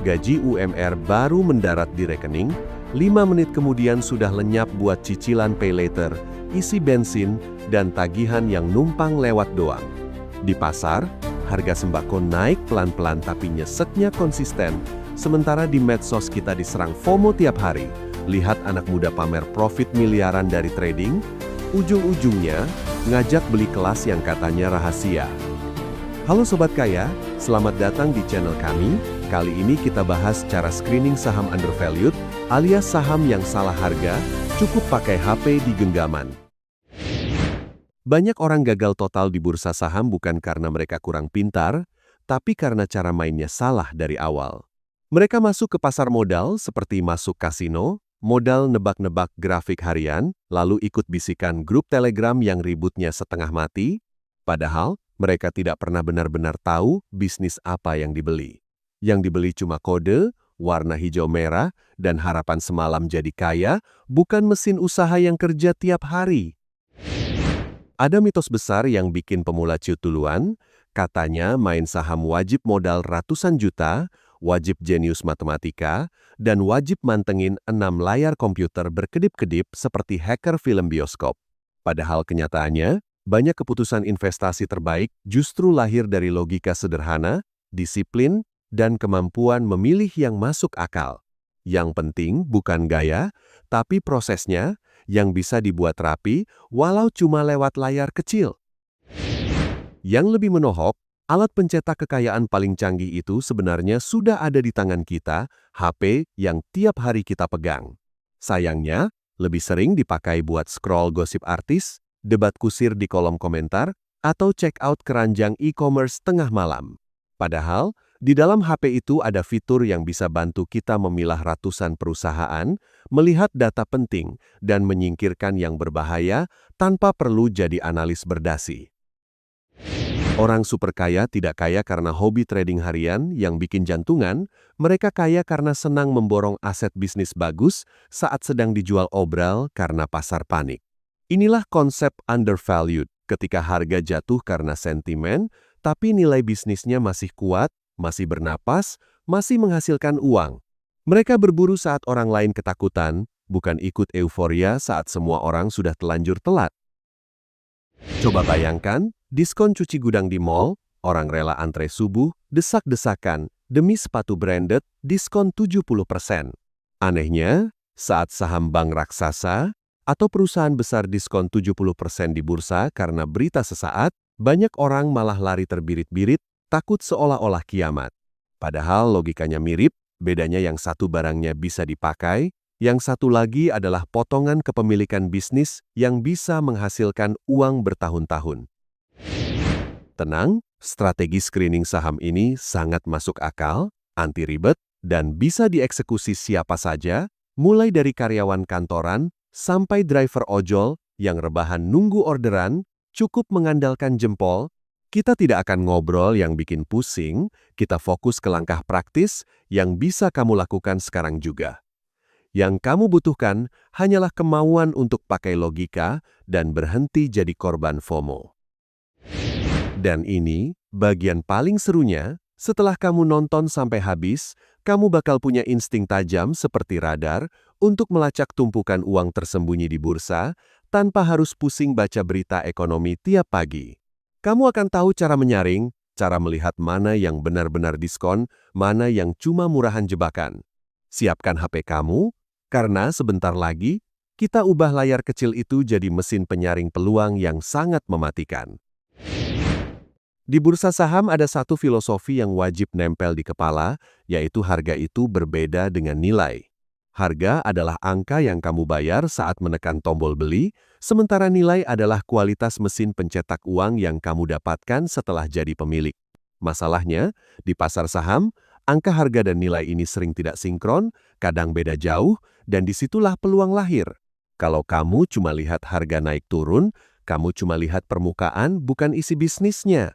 Gaji UMR baru mendarat di rekening, 5 menit kemudian sudah lenyap buat cicilan pay later, isi bensin, dan tagihan yang numpang lewat doang. Di pasar, harga sembako naik pelan-pelan tapi nyeseknya konsisten, sementara di medsos kita diserang FOMO tiap hari. Lihat anak muda pamer profit miliaran dari trading, ujung-ujungnya ngajak beli kelas yang katanya rahasia. Halo Sobat Kaya, selamat datang di channel kami. Kali ini kita bahas cara screening saham undervalued alias saham yang salah harga, cukup pakai HP di genggaman. Banyak orang gagal total di bursa saham bukan karena mereka kurang pintar, tapi karena cara mainnya salah dari awal. Mereka masuk ke pasar modal seperti masuk kasino, modal nebak-nebak grafik harian, lalu ikut bisikan grup Telegram yang ributnya setengah mati, padahal mereka tidak pernah benar-benar tahu bisnis apa yang dibeli. Yang dibeli cuma kode, warna hijau merah, dan harapan semalam jadi kaya, bukan mesin usaha yang kerja tiap hari. Ada mitos besar yang bikin pemula ciut duluan, katanya main saham wajib modal ratusan juta, wajib jenius matematika, dan wajib mantengin 6 layar komputer berkedip-kedip seperti hacker film bioskop. Padahal kenyataannya, banyak keputusan investasi terbaik justru lahir dari logika sederhana, disiplin, dan kemampuan memilih yang masuk akal. Yang penting bukan gaya, tapi prosesnya yang bisa dibuat rapi walau cuma lewat layar kecil. Yang lebih menohok, alat pencetak kekayaan paling canggih itu sebenarnya sudah ada di tangan kita, HP yang tiap hari kita pegang. Sayangnya, lebih sering dipakai buat scroll gosip artis, debat kusir di kolom komentar, atau check out keranjang e-commerce tengah malam. Padahal, di dalam HP itu ada fitur yang bisa bantu kita memilah ratusan perusahaan, melihat data penting, dan menyingkirkan yang berbahaya tanpa perlu jadi analis berdasi. Orang super kaya tidak kaya karena hobi trading harian yang bikin jantungan, mereka kaya karena senang memborong aset bisnis bagus saat sedang dijual obral karena pasar panik. Inilah konsep undervalued, ketika harga jatuh karena sentimen, tapi nilai bisnisnya masih kuat, masih bernapas, masih menghasilkan uang. Mereka berburu saat orang lain ketakutan, bukan ikut euforia saat semua orang sudah telanjur telat. Coba bayangkan, diskon cuci gudang di mall, orang rela antre subuh, desak-desakan, demi sepatu branded, diskon 70%. Anehnya, saat saham bank raksasa, atau perusahaan besar diskon 70% di bursa karena berita sesaat, banyak orang malah lari terbirit-birit, takut seolah-olah kiamat. Padahal logikanya mirip, bedanya yang satu barangnya bisa dipakai, yang satu lagi adalah potongan kepemilikan bisnis yang bisa menghasilkan uang bertahun-tahun. Tenang, strategi screening saham ini sangat masuk akal, anti ribet, dan bisa dieksekusi siapa saja, mulai dari karyawan kantoran, sampai driver ojol yang rebahan nunggu orderan, cukup mengandalkan jempol. Kita tidak akan ngobrol yang bikin pusing, kita fokus ke langkah praktis yang bisa kamu lakukan sekarang juga. Yang kamu butuhkan hanyalah kemauan untuk pakai logika dan berhenti jadi korban FOMO. Dan ini, bagian paling serunya, setelah kamu nonton sampai habis, kamu bakal punya insting tajam seperti radar untuk melacak tumpukan uang tersembunyi di bursa tanpa harus pusing baca berita ekonomi tiap pagi. Kamu akan tahu cara menyaring, cara melihat mana yang benar-benar diskon, mana yang cuma murahan jebakan. Siapkan HP kamu, karena sebentar lagi, kita ubah layar kecil itu jadi mesin penyaring peluang yang sangat mematikan. Di bursa saham ada satu filosofi yang wajib nempel di kepala, yaitu harga itu berbeda dengan nilai. Harga adalah angka yang kamu bayar saat menekan tombol beli, sementara nilai adalah kualitas mesin pencetak uang yang kamu dapatkan setelah jadi pemilik. Masalahnya, di pasar saham, angka harga dan nilai ini sering tidak sinkron, kadang beda jauh, dan disitulah peluang lahir. Kalau kamu cuma lihat harga naik turun, kamu cuma lihat permukaan, bukan isi bisnisnya.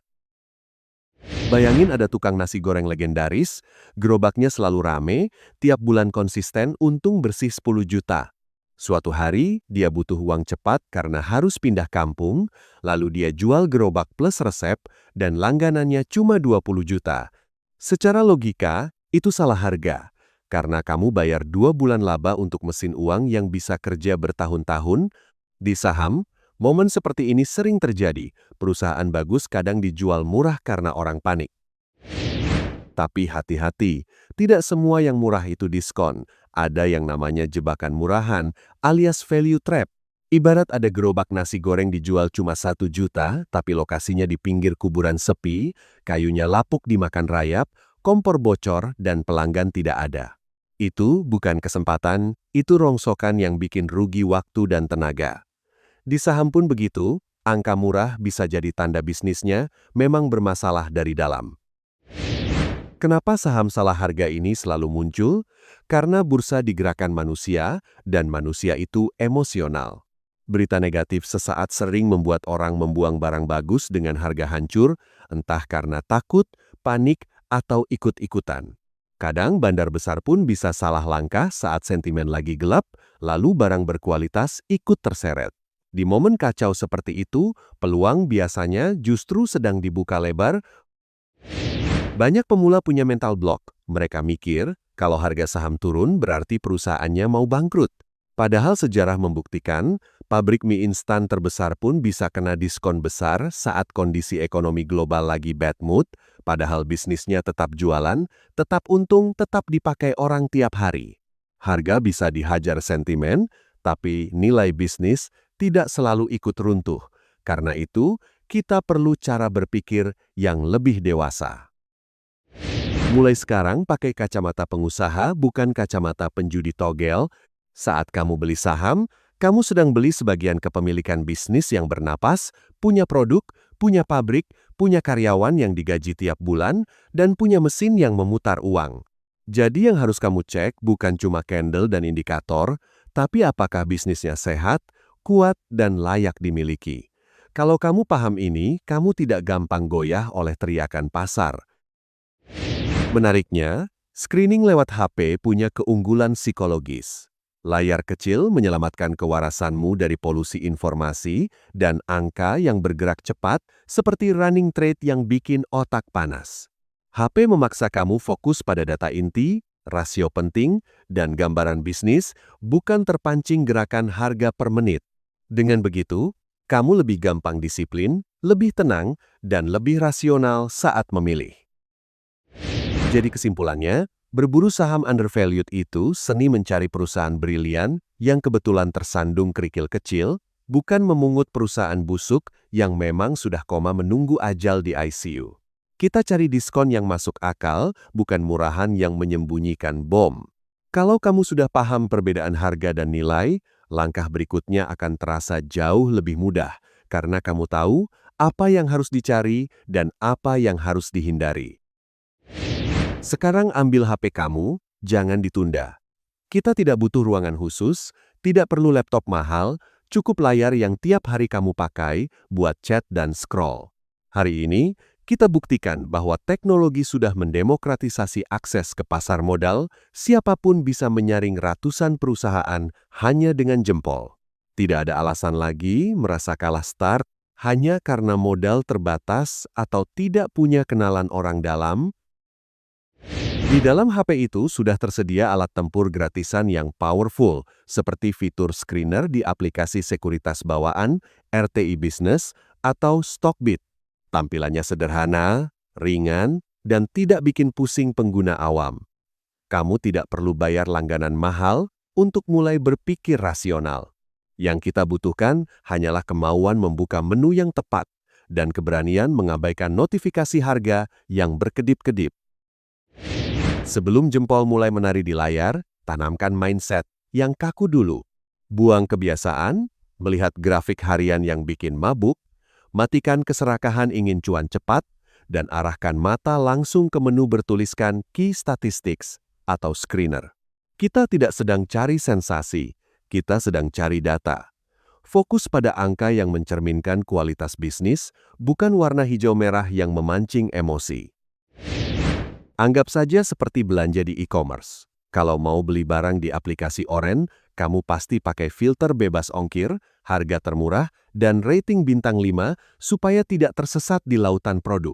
Bayangin ada tukang nasi goreng legendaris, gerobaknya selalu rame, tiap bulan konsisten untung bersih 10 juta. Suatu hari, dia butuh uang cepat karena harus pindah kampung, lalu dia jual gerobak plus resep dan langganannya cuma 20 juta. Secara logika, Itu salah harga, karena kamu bayar 2 bulan laba untuk mesin uang yang bisa kerja bertahun-tahun. Di saham, momen seperti ini sering terjadi. Perusahaan bagus kadang dijual murah karena orang panik. Tapi hati-hati, tidak semua yang murah itu diskon. Ada yang namanya jebakan murahan, alias value trap. Ibarat ada gerobak nasi goreng dijual cuma 1 juta, tapi lokasinya di pinggir kuburan sepi, kayunya lapuk dimakan rayap, kompor bocor, dan pelanggan tidak ada. Itu bukan kesempatan, itu rongsokan yang bikin rugi waktu dan tenaga. Di saham pun begitu, angka murah bisa jadi tanda bisnisnya memang bermasalah dari dalam. Kenapa saham salah harga ini selalu muncul? Karena bursa digerakkan manusia, dan manusia itu emosional. Berita negatif sesaat sering membuat orang membuang barang bagus dengan harga hancur, entah karena takut, panik, atau ikut-ikutan. Kadang bandar besar pun bisa salah langkah saat sentimen lagi gelap, lalu barang berkualitas ikut terseret. Di momen kacau seperti itu, peluang biasanya justru sedang dibuka lebar. Banyak pemula punya mental block. Mereka mikir, kalau harga saham turun berarti perusahaannya mau bangkrut. Padahal sejarah membuktikan, pabrik mie instan terbesar pun bisa kena diskon besar saat kondisi ekonomi global lagi bad mood, padahal bisnisnya tetap jualan, tetap untung, tetap dipakai orang tiap hari. Harga bisa dihajar sentimen, tapi nilai bisnis tidak selalu ikut runtuh. Karena itu, kita perlu cara berpikir yang lebih dewasa. Mulai sekarang pakai kacamata pengusaha, bukan kacamata penjudi togel. Saat kamu beli saham, kamu sedang beli sebagian kepemilikan bisnis yang bernapas, punya produk, punya pabrik, punya karyawan yang digaji tiap bulan, dan punya mesin yang memutar uang. Jadi yang harus kamu cek bukan cuma candle dan indikator, tapi apakah bisnisnya sehat, kuat, dan layak dimiliki. Kalau kamu paham ini, kamu tidak gampang goyah oleh teriakan pasar. Menariknya, screening lewat HP punya keunggulan psikologis. Layar kecil menyelamatkan kewarasanmu dari polusi informasi dan angka yang bergerak cepat seperti running trade yang bikin otak panas. HP memaksa kamu fokus pada data inti, rasio penting, dan gambaran bisnis, bukan terpancing gerakan harga per menit. Dengan begitu, kamu lebih gampang disiplin, lebih tenang, dan lebih rasional saat memilih. Jadi kesimpulannya, berburu saham undervalued itu seni mencari perusahaan brilian yang kebetulan tersandung kerikil kecil, bukan memungut perusahaan busuk yang memang sudah koma menunggu ajal di ICU. Kita cari diskon yang masuk akal, bukan murahan yang menyembunyikan bom. Kalau kamu sudah paham perbedaan harga dan nilai, langkah berikutnya akan terasa jauh lebih mudah, karena kamu tahu apa yang harus dicari dan apa yang harus dihindari. Sekarang ambil HP kamu, jangan ditunda. Kita tidak butuh ruangan khusus, tidak perlu laptop mahal, cukup layar yang tiap hari kamu pakai buat chat dan scroll. Hari ini, kita buktikan bahwa teknologi sudah mendemokratisasi akses ke pasar modal, siapapun bisa menyaring ratusan perusahaan hanya dengan jempol. Tidak ada alasan lagi merasa kalah start hanya karena modal terbatas atau tidak punya kenalan orang dalam. Di dalam HP itu sudah tersedia alat tempur gratisan yang powerful, seperti fitur screener di aplikasi sekuritas bawaan, RTI Business, atau Stockbit. Tampilannya sederhana, ringan, dan tidak bikin pusing pengguna awam. Kamu tidak perlu bayar langganan mahal untuk mulai berpikir rasional. Yang kita butuhkan hanyalah kemauan membuka menu yang tepat dan keberanian mengabaikan notifikasi harga yang berkedip-kedip. Sebelum jempol mulai menari di layar, tanamkan mindset yang kaku dulu. Buang kebiasaan, melihat grafik harian yang bikin mabuk, matikan keserakahan ingin cuan cepat, dan arahkan mata langsung ke menu bertuliskan Key Statistics atau screener. Kita tidak sedang cari sensasi, kita sedang cari data. Fokus pada angka yang mencerminkan kualitas bisnis, bukan warna hijau merah yang memancing emosi. Anggap saja seperti belanja di e-commerce. Kalau mau beli barang di aplikasi Oren, kamu pasti pakai filter bebas ongkir, harga termurah, dan rating bintang 5 supaya tidak tersesat di lautan produk.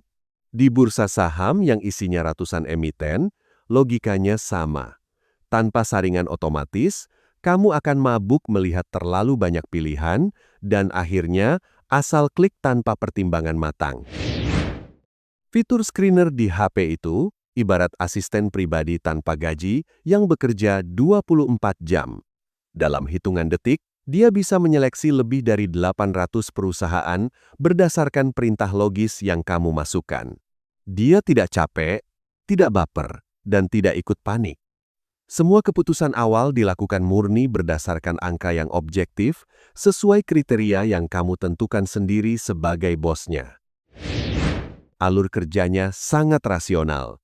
Di bursa saham yang isinya ratusan emiten, logikanya sama. Tanpa saringan otomatis, kamu akan mabuk melihat terlalu banyak pilihan dan akhirnya asal klik tanpa pertimbangan matang. Fitur screener di HP itu ibarat asisten pribadi tanpa gaji yang bekerja 24 jam. Dalam hitungan detik, dia bisa menyeleksi lebih dari 800 perusahaan berdasarkan perintah logis yang kamu masukkan. Dia tidak capek, tidak baper, dan tidak ikut panik. Semua keputusan awal dilakukan murni berdasarkan angka yang objektif, sesuai kriteria yang kamu tentukan sendiri sebagai bosnya. Alur kerjanya sangat rasional.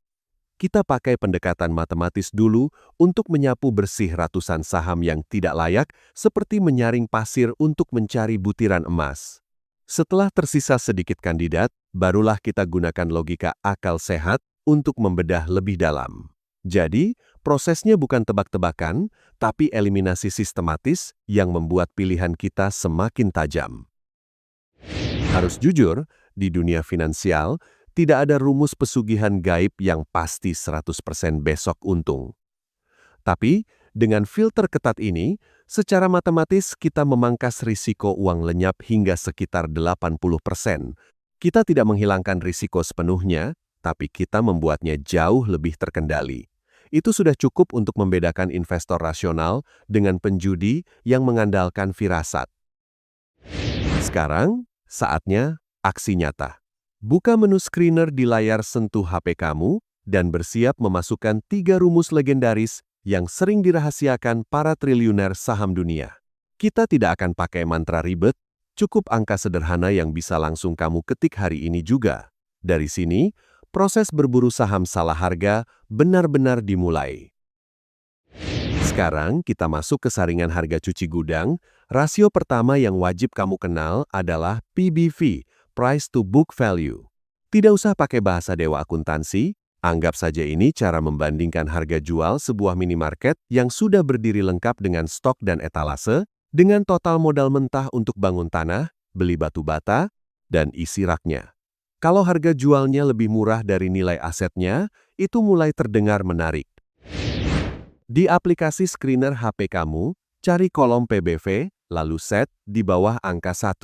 Kita pakai pendekatan matematis dulu untuk menyapu bersih ratusan saham yang tidak layak, seperti menyaring pasir untuk mencari butiran emas. Setelah tersisa sedikit kandidat, barulah kita gunakan logika akal sehat untuk membedah lebih dalam. Jadi, prosesnya bukan tebak-tebakan, tapi eliminasi sistematis yang membuat pilihan kita semakin tajam. Harus jujur, di dunia finansial, tidak ada rumus pesugihan gaib yang pasti 100% besok untung. Tapi, dengan filter ketat ini, secara matematis kita memangkas risiko uang lenyap hingga sekitar 80%. Kita tidak menghilangkan risiko sepenuhnya, tapi kita membuatnya jauh lebih terkendali. Itu sudah cukup untuk membedakan investor rasional dengan penjudi yang mengandalkan firasat. Sekarang, saatnya aksi nyata. Buka menu screener di layar sentuh HP kamu dan bersiap memasukkan 3 rumus legendaris yang sering dirahasiakan para triliuner saham dunia. Kita tidak akan pakai mantra ribet, cukup angka sederhana yang bisa langsung kamu ketik hari ini juga. Dari sini, proses berburu saham salah harga benar-benar dimulai. Sekarang kita masuk ke saringan harga cuci gudang. Rasio pertama yang wajib kamu kenal adalah PBV, Price to Book Value. Tidak usah pakai bahasa dewa akuntansi, anggap saja ini cara membandingkan harga jual sebuah minimarket yang sudah berdiri lengkap dengan stok dan etalase, dengan total modal mentah untuk bangun tanah, beli batu bata, dan isi raknya. Kalau harga jualnya lebih murah dari nilai asetnya, itu mulai terdengar menarik. Di aplikasi screener HP kamu, cari kolom PBV, lalu set di bawah angka 1.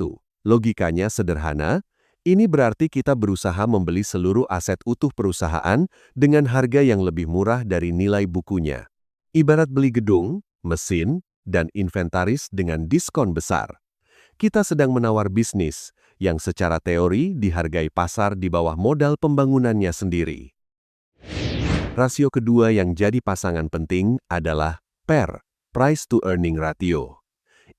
Logikanya sederhana, ini berarti kita berusaha membeli seluruh aset utuh perusahaan dengan harga yang lebih murah dari nilai bukunya. Ibarat beli gedung, mesin, dan inventaris dengan diskon besar. Kita sedang menawar bisnis yang secara teori dihargai pasar di bawah modal pembangunannya sendiri. Rasio kedua yang jadi pasangan penting adalah PER, Price to Earning Ratio.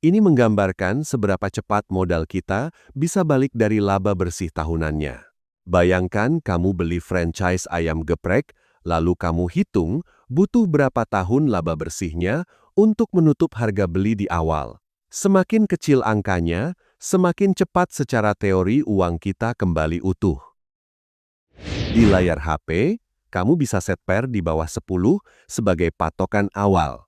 Ini menggambarkan seberapa cepat modal kita bisa balik dari laba bersih tahunannya. Bayangkan kamu beli franchise ayam geprek, lalu kamu hitung butuh berapa tahun laba bersihnya untuk menutup harga beli di awal. Semakin kecil angkanya, semakin cepat secara teori uang kita kembali utuh. Di layar HP, kamu bisa set PER di bawah 10 sebagai patokan awal.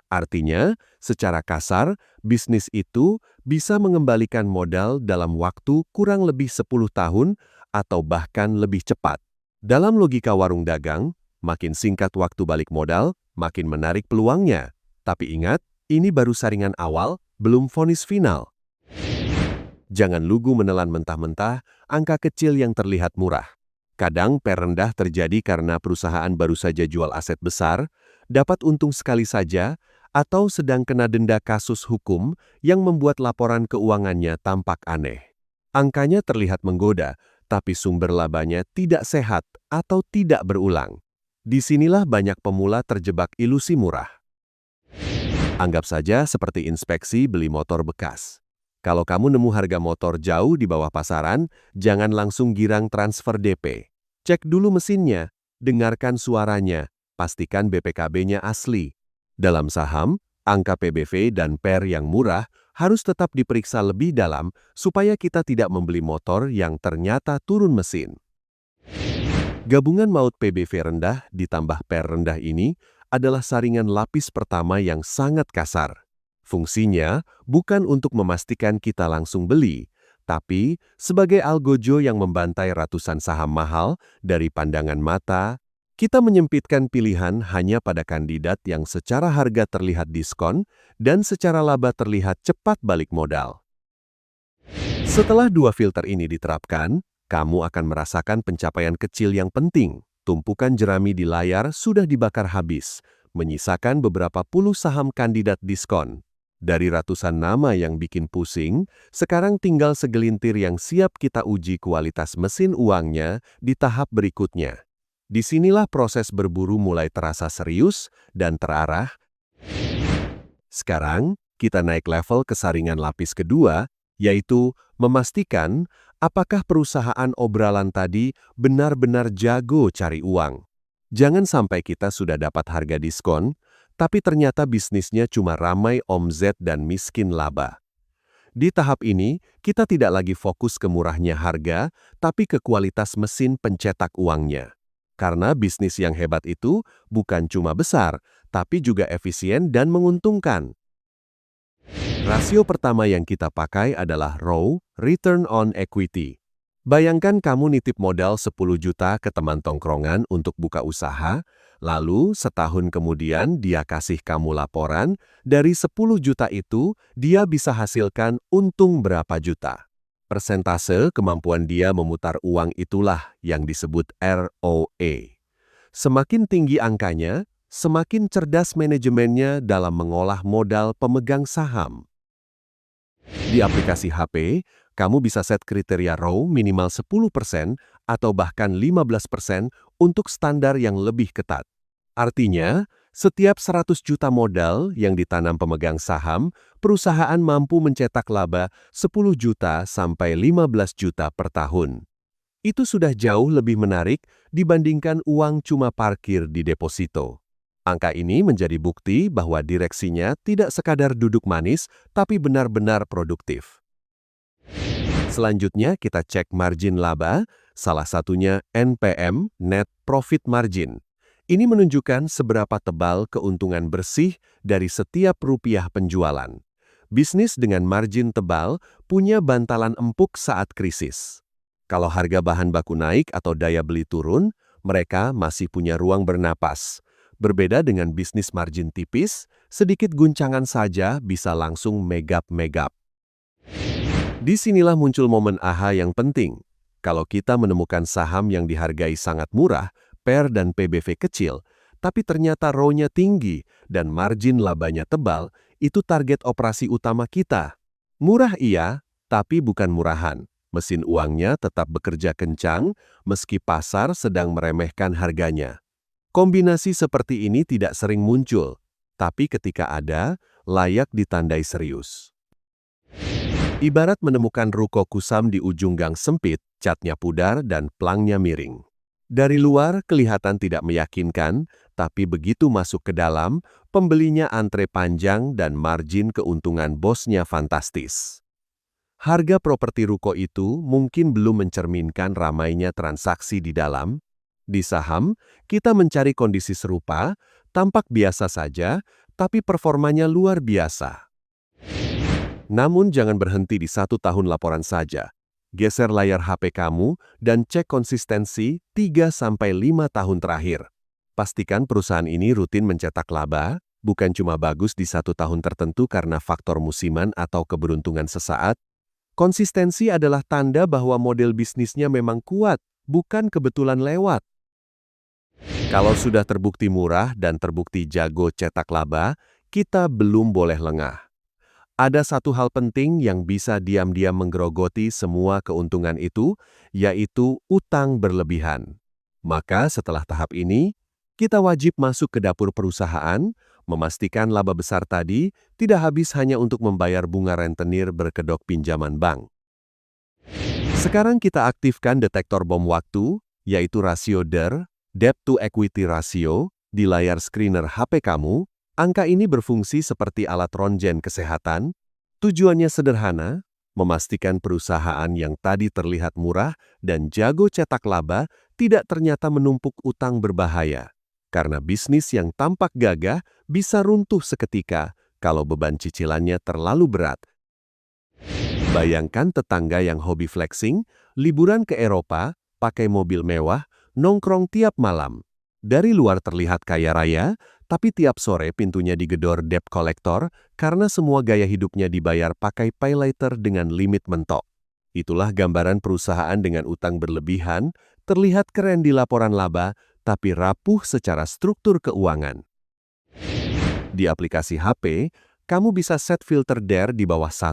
Artinya, secara kasar, bisnis itu bisa mengembalikan modal dalam waktu kurang lebih 10 tahun atau bahkan lebih cepat. Dalam logika warung dagang, makin singkat waktu balik modal, makin menarik peluangnya. Tapi ingat, ini baru saringan awal, belum vonis final. Jangan lugu menelan mentah-mentah angka kecil yang terlihat murah. Kadang PER rendah terjadi karena perusahaan baru saja jual aset besar, dapat untung sekali saja, atau sedang kena denda kasus hukum yang membuat laporan keuangannya tampak aneh. Angkanya terlihat menggoda, tapi sumber labanya tidak sehat atau tidak berulang. Disinilah banyak pemula terjebak ilusi murah. Anggap saja seperti inspeksi beli motor bekas. Kalau kamu nemu harga motor jauh di bawah pasaran, jangan langsung girang transfer DP. Cek dulu mesinnya, dengarkan suaranya, pastikan BPKB-nya asli. Dalam saham, angka PBV dan PER yang murah harus tetap diperiksa lebih dalam supaya kita tidak membeli motor yang ternyata turun mesin. Gabungan maut PBV rendah ditambah PER rendah ini adalah saringan lapis pertama yang sangat kasar. Fungsinya bukan untuk memastikan kita langsung beli, tapi sebagai algojo yang membantai ratusan saham mahal dari pandangan mata, Kita menyempitkan pilihan hanya pada kandidat yang secara harga terlihat diskon dan secara laba terlihat cepat balik modal. Setelah dua filter ini diterapkan, kamu akan merasakan pencapaian kecil yang penting. Tumpukan jerami di layar sudah dibakar habis, menyisakan beberapa puluh saham kandidat diskon. Dari ratusan nama yang bikin pusing, sekarang tinggal segelintir yang siap kita uji kualitas mesin uangnya di tahap berikutnya. Disinilah proses berburu mulai terasa serius dan terarah. Sekarang, kita naik level ke saringan lapis kedua, yaitu memastikan apakah perusahaan obralan tadi benar-benar jago cari uang. Jangan sampai kita sudah dapat harga diskon, tapi ternyata bisnisnya cuma ramai omzet dan miskin laba. Di tahap ini, kita tidak lagi fokus ke murahnya harga, tapi ke kualitas mesin pencetak uangnya. Karena bisnis yang hebat itu bukan cuma besar, tapi juga efisien dan menguntungkan. Rasio pertama yang kita pakai adalah ROE, Return on Equity. Bayangkan kamu nitip modal 10 juta ke teman tongkrongan untuk buka usaha, lalu setahun kemudian dia kasih kamu laporan, dari 10 juta itu dia bisa hasilkan untung berapa juta. Persentase kemampuan dia memutar uang itulah yang disebut ROE. Semakin tinggi angkanya, semakin cerdas manajemennya dalam mengolah modal pemegang saham. Di aplikasi HP, kamu bisa set kriteria ROE minimal 10% atau bahkan 15% untuk standar yang lebih ketat. Artinya, setiap 100 juta modal yang ditanam pemegang saham, perusahaan mampu mencetak laba 10 juta sampai 15 juta per tahun. Itu sudah jauh lebih menarik dibandingkan uang cuma parkir di deposito. Angka ini menjadi bukti bahwa direksinya tidak sekadar duduk manis, tapi benar-benar produktif. Selanjutnya kita cek margin laba, salah satunya NPM, Net Profit Margin. Ini menunjukkan seberapa tebal keuntungan bersih dari setiap rupiah penjualan. Bisnis dengan margin tebal punya bantalan empuk saat krisis. Kalau harga bahan baku naik atau daya beli turun, mereka masih punya ruang bernapas. Berbeda dengan bisnis margin tipis, sedikit guncangan saja bisa langsung megap-megap. Disinilah muncul momen AHA yang penting. Kalau kita menemukan saham yang dihargai sangat murah, PER dan PBV kecil, tapi ternyata ROE-nya tinggi dan margin labanya tebal, itu target operasi utama kita. Murah iya, tapi bukan murahan. Mesin uangnya tetap bekerja kencang, meski pasar sedang meremehkan harganya. Kombinasi seperti ini tidak sering muncul, tapi ketika ada, layak ditandai serius. Ibarat menemukan ruko kusam di ujung gang sempit, catnya pudar dan plangnya miring. Dari luar kelihatan tidak meyakinkan, tapi begitu masuk ke dalam, pembelinya antre panjang dan margin keuntungan bosnya fantastis. Harga properti ruko itu mungkin belum mencerminkan ramainya transaksi di dalam. Di saham, kita mencari kondisi serupa, tampak biasa saja, tapi performanya luar biasa. Namun jangan berhenti di 1 tahun laporan saja. Geser layar HP kamu dan cek konsistensi 3-5 tahun terakhir. Pastikan perusahaan ini rutin mencetak laba, bukan cuma bagus di 1 tahun tertentu karena faktor musiman atau keberuntungan sesaat. Konsistensi adalah tanda bahwa model bisnisnya memang kuat, bukan kebetulan lewat. Kalau sudah terbukti murah dan terbukti jago cetak laba, kita belum boleh lengah. Ada satu hal penting yang bisa diam-diam menggerogoti semua keuntungan itu, yaitu utang berlebihan. Maka setelah tahap ini, kita wajib masuk ke dapur perusahaan, memastikan laba besar tadi tidak habis hanya untuk membayar bunga rentenir berkedok pinjaman bank. Sekarang kita aktifkan detektor bom waktu, yaitu rasio DER, Debt to Equity Ratio, di layar screener HP kamu. Angka ini berfungsi seperti alat ronjen kesehatan. Tujuannya sederhana, memastikan perusahaan yang tadi terlihat murah dan jago cetak laba tidak ternyata menumpuk utang berbahaya. Karena bisnis yang tampak gagah bisa runtuh seketika kalau beban cicilannya terlalu berat. Bayangkan tetangga yang hobi flexing, liburan ke Eropa, pakai mobil mewah, nongkrong tiap malam. Dari luar terlihat kaya raya, tapi tiap sore pintunya digedor debt collector karena semua gaya hidupnya dibayar pakai paylater dengan limit mentok. Itulah gambaran perusahaan dengan utang berlebihan, terlihat keren di laporan laba, tapi rapuh secara struktur keuangan. Di aplikasi HP, kamu bisa set filter DARE di bawah 1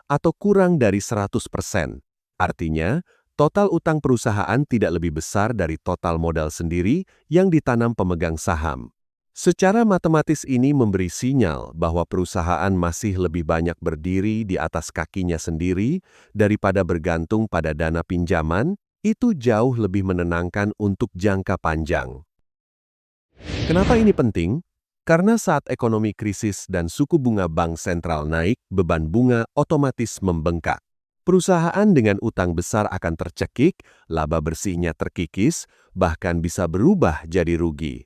atau kurang dari 100%. Artinya, total utang perusahaan tidak lebih besar dari total modal sendiri yang ditanam pemegang saham. Secara matematis ini memberi sinyal bahwa perusahaan masih lebih banyak berdiri di atas kakinya sendiri daripada bergantung pada dana pinjaman. Itu jauh lebih menenangkan untuk jangka panjang. Kenapa ini penting? Karena saat ekonomi krisis dan suku bunga bank sentral naik, beban bunga otomatis membengkak. Perusahaan dengan utang besar akan tercekik, laba bersihnya terkikis, bahkan bisa berubah jadi rugi.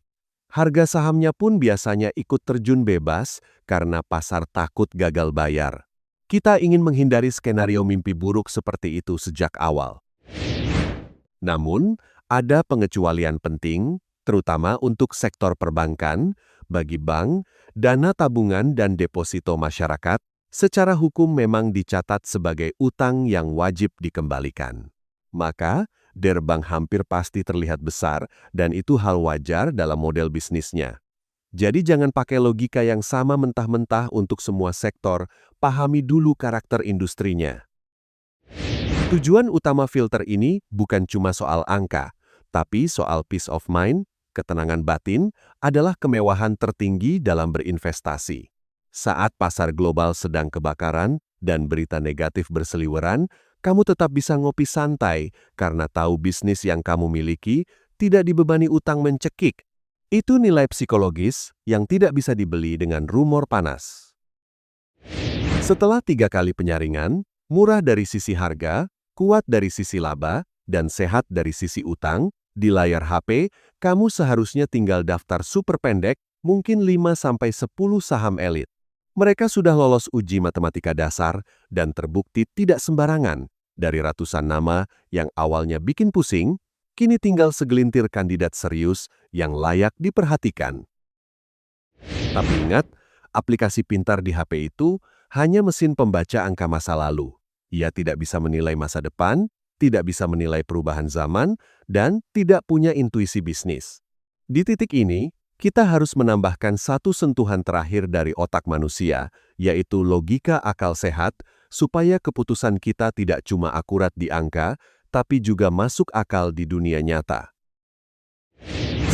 Harga sahamnya pun biasanya ikut terjun bebas karena pasar takut gagal bayar. Kita ingin menghindari skenario mimpi buruk seperti itu sejak awal. Namun, ada pengecualian penting, terutama untuk sektor perbankan. Bagi bank, dana tabungan dan deposito masyarakat secara hukum memang dicatat sebagai utang yang wajib dikembalikan. Maka, DARE bank hampir pasti terlihat besar dan itu hal wajar dalam model bisnisnya. Jadi jangan pakai logika yang sama mentah-mentah untuk semua sektor, pahami dulu karakter industrinya. Tujuan utama filter ini bukan cuma soal angka, tapi soal peace of mind, ketenangan batin, adalah kemewahan tertinggi dalam berinvestasi. Saat pasar global sedang kebakaran dan berita negatif berseliweran, kamu tetap bisa ngopi santai karena tahu bisnis yang kamu miliki tidak dibebani utang mencekik. Itu nilai psikologis yang tidak bisa dibeli dengan rumor panas. Setelah 3 kali penyaringan, murah dari sisi harga, kuat dari sisi laba, dan sehat dari sisi utang, di layar HP, kamu seharusnya tinggal daftar super pendek, mungkin 5-10 saham elit. Mereka sudah lolos uji matematika dasar dan terbukti tidak sembarangan. Dari ratusan nama yang awalnya bikin pusing, kini tinggal segelintir kandidat serius yang layak diperhatikan. Tapi ingat, aplikasi pintar di HP itu hanya mesin pembaca angka masa lalu. Ia tidak bisa menilai masa depan, tidak bisa menilai perubahan zaman, dan tidak punya intuisi bisnis. Di titik ini, kita harus menambahkan satu sentuhan terakhir dari otak manusia, yaitu logika akal sehat, supaya keputusan kita tidak cuma akurat di angka, tapi juga masuk akal di dunia nyata.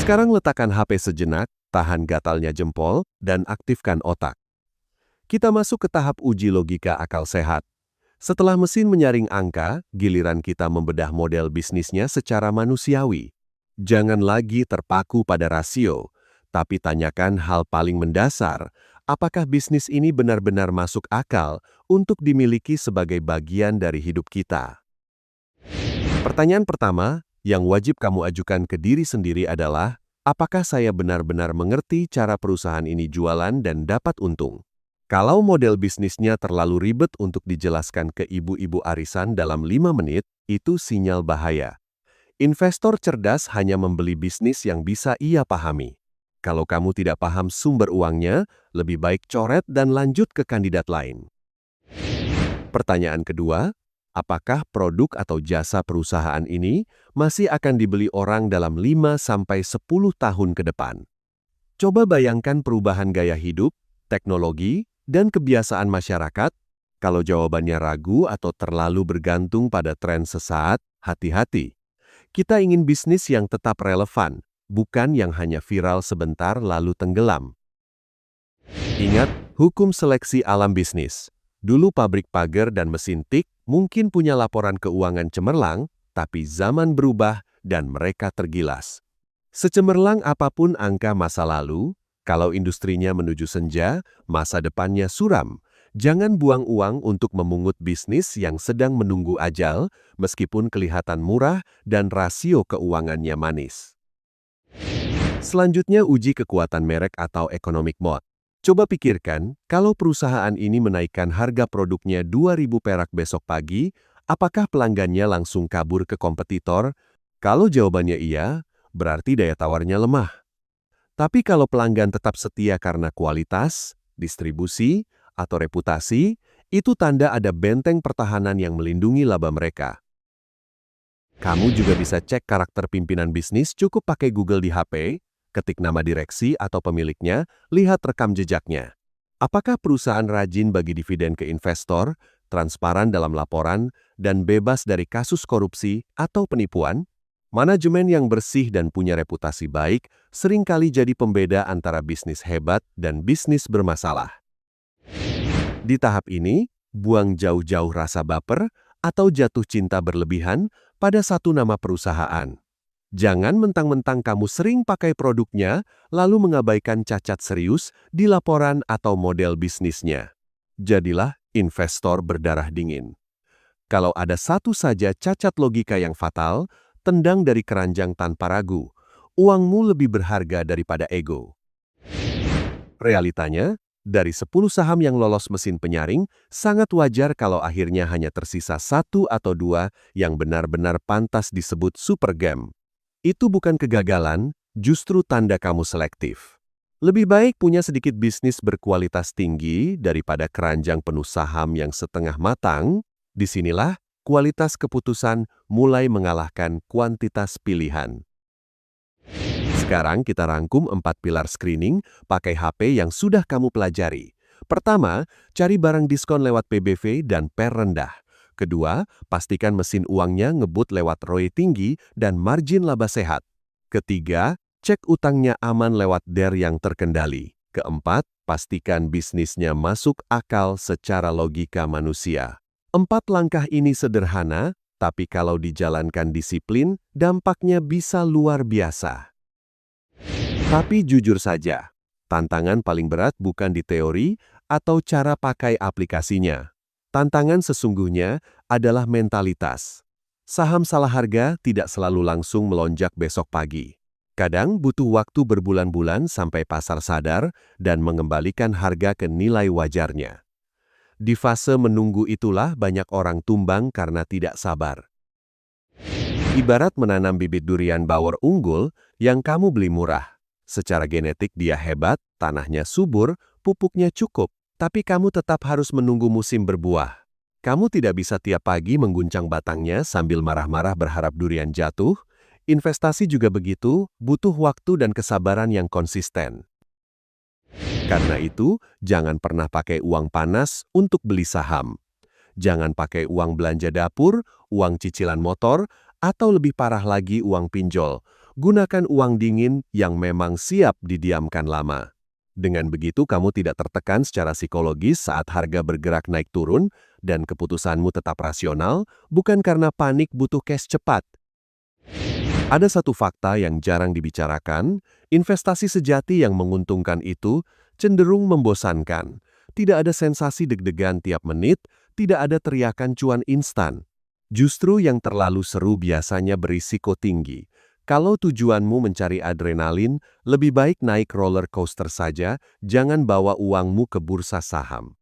Sekarang letakkan HP sejenak, tahan gatalnya jempol, dan aktifkan otak. Kita masuk ke tahap uji logika akal sehat. Setelah mesin menyaring angka, giliran kita membedah model bisnisnya secara manusiawi. Jangan lagi terpaku pada rasio, tapi tanyakan hal paling mendasar, apakah bisnis ini benar-benar masuk akal untuk dimiliki sebagai bagian dari hidup kita? Pertanyaan pertama yang wajib kamu ajukan ke diri sendiri adalah, apakah saya benar-benar mengerti cara perusahaan ini jualan dan dapat untung? Kalau model bisnisnya terlalu ribet untuk dijelaskan ke ibu-ibu arisan dalam 5 menit, itu sinyal bahaya. Investor cerdas hanya membeli bisnis yang bisa ia pahami. Kalau kamu tidak paham sumber uangnya, lebih baik coret dan lanjut ke kandidat lain. Pertanyaan kedua, apakah produk atau jasa perusahaan ini masih akan dibeli orang dalam 5-10 tahun ke depan? Coba bayangkan perubahan gaya hidup, teknologi, dan kebiasaan masyarakat. Kalau jawabannya ragu atau terlalu bergantung pada tren sesaat, hati-hati. Kita ingin bisnis yang tetap relevan, bukan yang hanya viral sebentar lalu tenggelam. Ingat, hukum seleksi alam bisnis. Dulu pabrik pagar dan mesin tik mungkin punya laporan keuangan cemerlang, tapi zaman berubah dan mereka tergilas. Secemerlang apapun angka masa lalu, kalau industrinya menuju senja, masa depannya suram. Jangan buang uang untuk memungut bisnis yang sedang menunggu ajal, meskipun kelihatan murah dan rasio keuangannya manis. Selanjutnya, uji kekuatan merek atau economic moat. Coba pikirkan, kalau perusahaan ini menaikkan harga produknya 2.000 perak besok pagi, apakah pelanggannya langsung kabur ke kompetitor? Kalau jawabannya iya, berarti daya tawarnya lemah. Tapi kalau pelanggan tetap setia karena kualitas, distribusi, atau reputasi, itu tanda ada benteng pertahanan yang melindungi laba mereka. Kamu juga bisa cek karakter pimpinan bisnis cukup pakai Google di HP, ketik nama direksi atau pemiliknya, lihat rekam jejaknya. Apakah perusahaan rajin bagi dividen ke investor, transparan dalam laporan, dan bebas dari kasus korupsi atau penipuan? Manajemen yang bersih dan punya reputasi baik seringkali jadi pembeda antara bisnis hebat dan bisnis bermasalah. Di tahap ini, buang jauh-jauh rasa baper atau jatuh cinta berlebihan pada satu nama perusahaan. Jangan mentang-mentang kamu sering pakai produknya, lalu mengabaikan cacat serius di laporan atau model bisnisnya. Jadilah investor berdarah dingin. Kalau ada satu saja cacat logika yang fatal, tendang dari keranjang tanpa ragu. Uangmu lebih berharga daripada ego. Realitanya, dari 10 saham yang lolos mesin penyaring, sangat wajar kalau akhirnya hanya tersisa 1 atau 2 yang benar-benar pantas disebut super gem. Itu bukan kegagalan, justru tanda kamu selektif. Lebih baik punya sedikit bisnis berkualitas tinggi daripada keranjang penuh saham yang setengah matang. Disinilah kualitas keputusan mulai mengalahkan kuantitas pilihan. Sekarang kita rangkum 4 pilar screening pakai HP yang sudah kamu pelajari. Pertama, cari barang diskon lewat PBV dan PER rendah. Kedua, pastikan mesin uangnya ngebut lewat ROI tinggi dan margin laba sehat. Ketiga, cek utangnya aman lewat DER yang terkendali. Keempat, pastikan bisnisnya masuk akal secara logika manusia. 4 langkah ini sederhana, tapi kalau dijalankan disiplin, dampaknya bisa luar biasa. Tapi jujur saja, tantangan paling berat bukan di teori atau cara pakai aplikasinya. Tantangan sesungguhnya adalah mentalitas. Saham salah harga tidak selalu langsung melonjak besok pagi. Kadang butuh waktu berbulan-bulan sampai pasar sadar dan mengembalikan harga ke nilai wajarnya. Di fase menunggu itulah banyak orang tumbang karena tidak sabar. Ibarat menanam bibit durian bawor unggul yang kamu beli murah. Secara genetik dia hebat, tanahnya subur, pupuknya cukup, tapi kamu tetap harus menunggu musim berbuah. Kamu tidak bisa tiap pagi mengguncang batangnya sambil marah-marah berharap durian jatuh. Investasi juga begitu, butuh waktu dan kesabaran yang konsisten. Karena itu, jangan pernah pakai uang panas untuk beli saham. Jangan pakai uang belanja dapur, uang cicilan motor, atau lebih parah lagi uang pinjol. Gunakan uang dingin yang memang siap didiamkan lama. Dengan begitu kamu tidak tertekan secara psikologis saat harga bergerak naik turun dan keputusanmu tetap rasional, bukan karena panik butuh cash cepat. Ada satu fakta yang jarang dibicarakan, investasi sejati yang menguntungkan itu cenderung membosankan. Tidak ada sensasi deg-degan tiap menit, tidak ada teriakan cuan instan. Justru yang terlalu seru biasanya berisiko tinggi. Kalau tujuanmu mencari adrenalin, lebih baik naik roller coaster saja, jangan bawa uangmu ke bursa saham.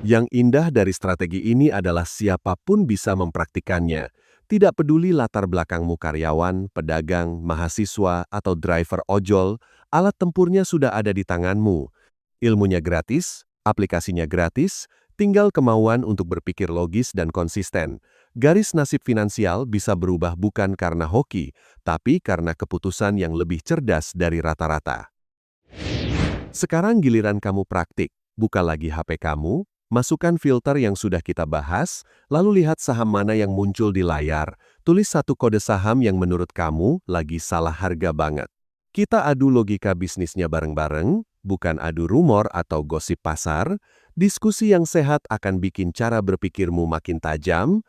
Yang indah dari strategi ini adalah siapapun bisa mempraktikannya. Tidak peduli latar belakangmu karyawan, pedagang, mahasiswa, atau driver ojol, alat tempurnya sudah ada di tanganmu. Ilmunya gratis, aplikasinya gratis, tinggal kemauan untuk berpikir logis dan konsisten. Garis nasib finansial bisa berubah bukan karena hoki, tapi karena keputusan yang lebih cerdas dari rata-rata. Sekarang giliran kamu praktik, buka lagi HP kamu, masukkan filter yang sudah kita bahas, lalu lihat saham mana yang muncul di layar, tulis satu kode saham yang menurut kamu lagi salah harga banget. Kita adu logika bisnisnya bareng-bareng, bukan adu rumor atau gosip pasar. Diskusi yang sehat akan bikin cara berpikirmu makin tajam.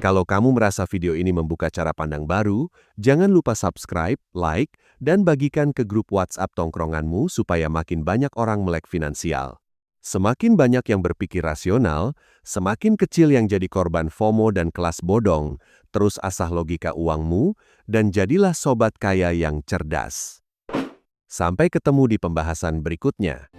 Kalau kamu merasa video ini membuka cara pandang baru, jangan lupa subscribe, like, dan bagikan ke grup WhatsApp tongkronganmu supaya makin banyak orang melek finansial. Semakin banyak yang berpikir rasional, semakin kecil yang jadi korban FOMO dan kelas bodong. Terus asah logika uangmu, dan jadilah sobat kaya yang cerdas. Sampai ketemu di pembahasan berikutnya.